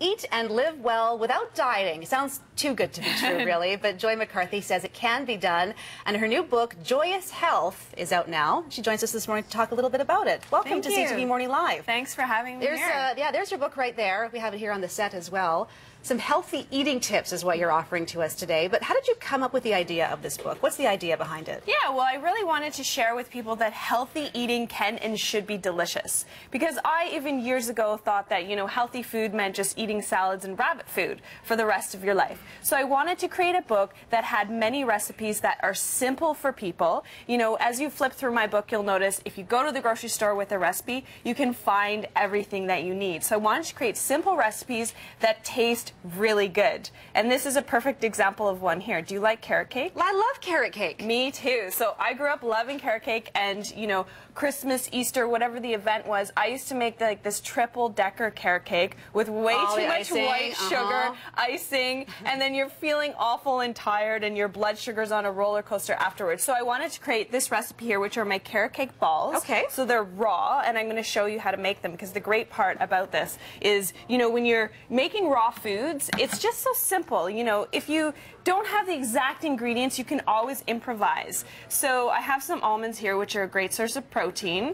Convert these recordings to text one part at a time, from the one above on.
eat and live well without dieting. Sounds too good to be true, really, but Joy McCarthy says it can be done, and her new book, Joyous Health, is out now. She joins us this morning to talk a little bit about it. Welcome to CTV Morning Live. Thanks for having me here. Yeah, there's your book right there. We have it here on the set as well. Some healthy eating tips is what you're offering to us today, but how did you come up with the idea of this book? What's the idea behind it? Yeah, well, I really wanted to share with people that healthy eating can and should be delicious. Because I, even years ago, thought that, you know, healthy food meant just eating salads and rabbit food for the rest of your life. So I wanted to create a book that had many recipes that are simple for people. You know, as you flip through my book, you'll notice if you go to the grocery store with a recipe, you can find everything that you need. So I wanted to create simple recipes that taste really good. And this is a perfect example of one here. Do you like carrot cake? I love carrot cake. Me too. So I grew up loving carrot cake, and you know, Christmas, Easter, whatever the event was, I used to make like this triple-decker carrot cake with way too much white sugar, icing, and then you're feeling awful and tired and your blood sugar's on a roller coaster afterwards. So I wanted to create this recipe here, which are my carrot cake balls. Okay. So they're raw, and I'm going to show you how to make them, because the great part about this is, you know, when you're making raw foods, it's just so simple. You know, if you don't have the exact ingredients, you can always improvise. So I have some almonds here, which are a great source of protein,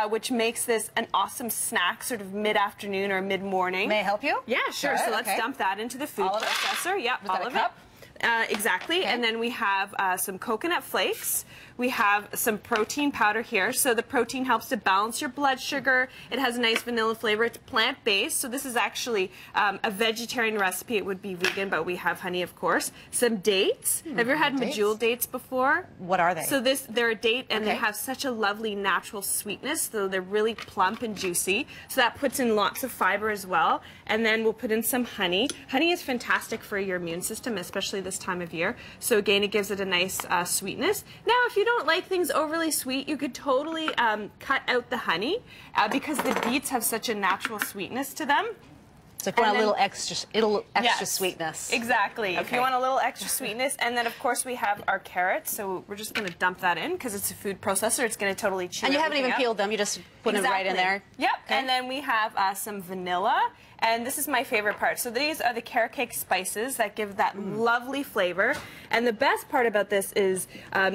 which makes this an awesome snack, sort of mid-afternoon or mid-morning. May I help you? Yeah, sure. So let's dump that into the food processor. Yep, all of it. Exactly. Okay. And then we have some coconut flakes. We have some protein powder here. So the protein helps to balance your blood sugar. It has a nice vanilla flavor. It's plant-based. So this is actually a vegetarian recipe. It would be vegan, but we have honey, of course. Some dates. Have you ever had medjool dates before? What are they? So they're a date, and they have such a lovely natural sweetness. So they're really plump and juicy. So that puts in lots of fiber as well. And then we'll put in some honey. Honey is fantastic for your immune system, especially this time of year. So again, it gives it a nice sweetness. Now, if you don't like things overly sweet, you could totally cut out the honey because the beets have such a natural sweetness to them. So if you want a little extra sweetness. Exactly. If you want a little extra sweetness. And then, of course, we have our carrots. So we're just going to dump that in because it's a food processor. It's going to totally chew. And you haven't even peeled them. You just put them right in there. Yep. Okay. And then we have some vanilla. And this is my favorite part. So these are the carrot cake spices that give that lovely flavor. And the best part about this is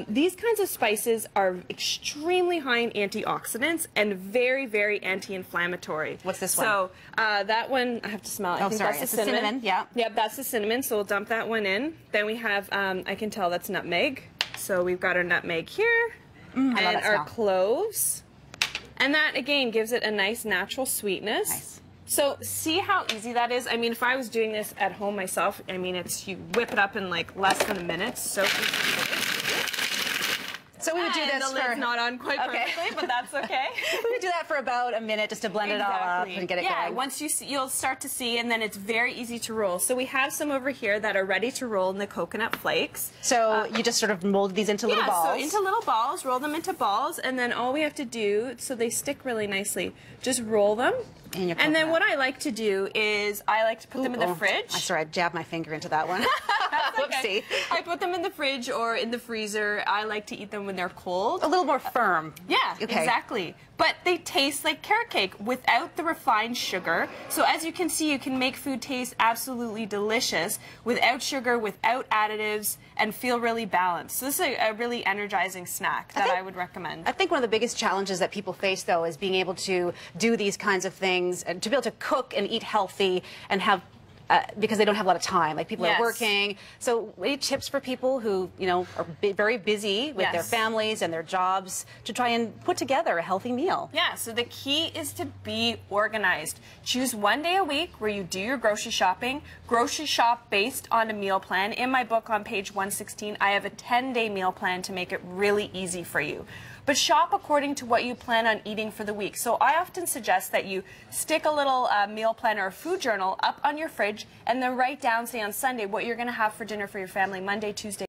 these kinds of spices are extremely high in antioxidants and very, very anti-inflammatory. What's this one? So that one, I have to smell it. Oh, sorry. That's the cinnamon. Yeah. Yep, that's the cinnamon. So we'll dump that one in. Then we have, I can tell that's nutmeg. So we've got our nutmeg here. And our cloves. And that, again, gives it a nice natural sweetness. Nice. So see how easy that is? I mean, if I was doing this at home myself, I mean, you whip it up in like less than a minute. So easy. So we would do this the lid's not on quite perfectly, but that's okay. We would do that for about a minute just to blend it all up and get it going. Yeah, once you'll start to see, and then it's very easy to roll. So we have some over here that are ready to roll in the coconut flakes. So you just sort of mold these into little balls? Yeah, so into little balls, roll them into balls, and then all we have to do, so they stick really nicely, just roll them. And then what I like to do is I like to put them in the fridge. I'm sorry, I jabbed my finger into that one. Whoopsie. I put them in the fridge or in the freezer. I like to eat them when they're cold. A little more firm. Yeah, exactly. But they taste like carrot cake without the refined sugar. So as you can see, you can make food taste absolutely delicious without sugar, without additives, and feel really balanced. So this is a really energizing snack that I would recommend. I think one of the biggest challenges that people face, though, is being able to do these kinds of things, and to be able to cook and eat healthy and have because they don't have a lot of time, like people are working. So any tips for people who, you know, are very busy with their families and their jobs to try and put together a healthy meal? Yeah, so the key is to be organized. Choose one day a week where you do your grocery shopping. Grocery shop based on a meal plan. In my book on page 116, I have a 10-day meal plan to make it really easy for you. But shop according to what you plan on eating for the week. So I often suggest that you stick a little meal plan or a food journal up on your fridge and then write down, say on Sunday, what you're going to have for dinner for your family Monday, Tuesday,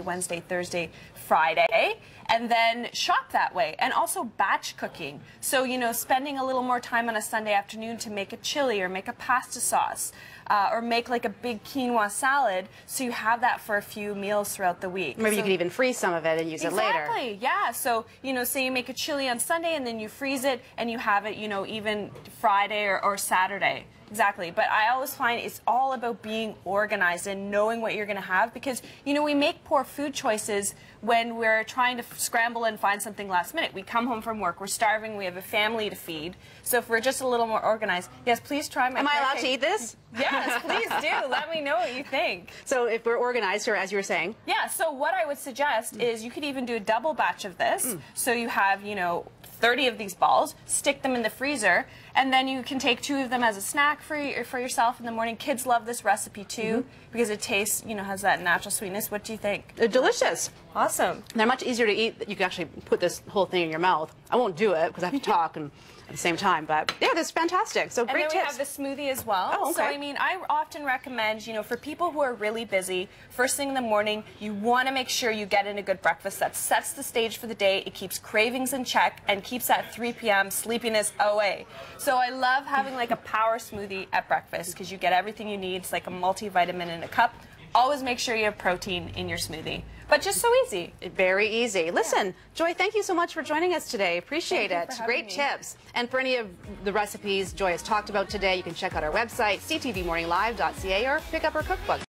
Wednesday, Thursday, Friday, and then shop that way. And also batch cooking. So, you know, spending a little more time on a Sunday afternoon to make a chili or make a pasta sauce. Or make like a big quinoa salad, so you have that for a few meals throughout the week. Maybe you could even freeze some of it and use it later. Exactly, yeah. So, you know, say you make a chili on Sunday and then you freeze it and you have it, you know, even Friday or Saturday. Exactly, but I always find it's all about being organized and knowing what you're going to have, because, you know, we make poor food choices when we're trying to scramble and find something last minute. We come home from work, we're starving, we have a family to feed. So if we're just a little more organized, yes, please try my Am I allowed to eat this? Yes, please do. Let me know what you think. So if we're organized, or as you were saying. Yeah, so what I would suggest is you could even do a double batch of this. So you have, you know, 30 of these balls, stick them in the freezer, and then you can take 2 of them as a snack for yourself in the morning. Kids love this recipe too, because it tastes, you know, has that natural sweetness. What do you think? They're delicious. Awesome. They're much easier to eat. You can actually put this whole thing in your mouth. I won't do it because I have to talk and at the same time, but yeah, that's fantastic. So great tips. And then we tips. have the smoothie as well. Oh, okay. So I mean, I often recommend, you know, for people who are really busy, first thing in the morning, you want to make sure you get in a good breakfast that sets the stage for the day. It keeps cravings in check and keeps that 3 p.m. sleepiness away. So I love having like a power smoothie at breakfast because you get everything you need. It's like a multivitamin in a cup. Always make sure you have protein in your smoothie. But just so easy. Very easy. Listen, Joy, thank you so much for joining us today. Appreciate it. Great tips. And for any of the recipes Joy has talked about today, you can check out our website, ctvmorninglive.ca, or pick up our cookbook.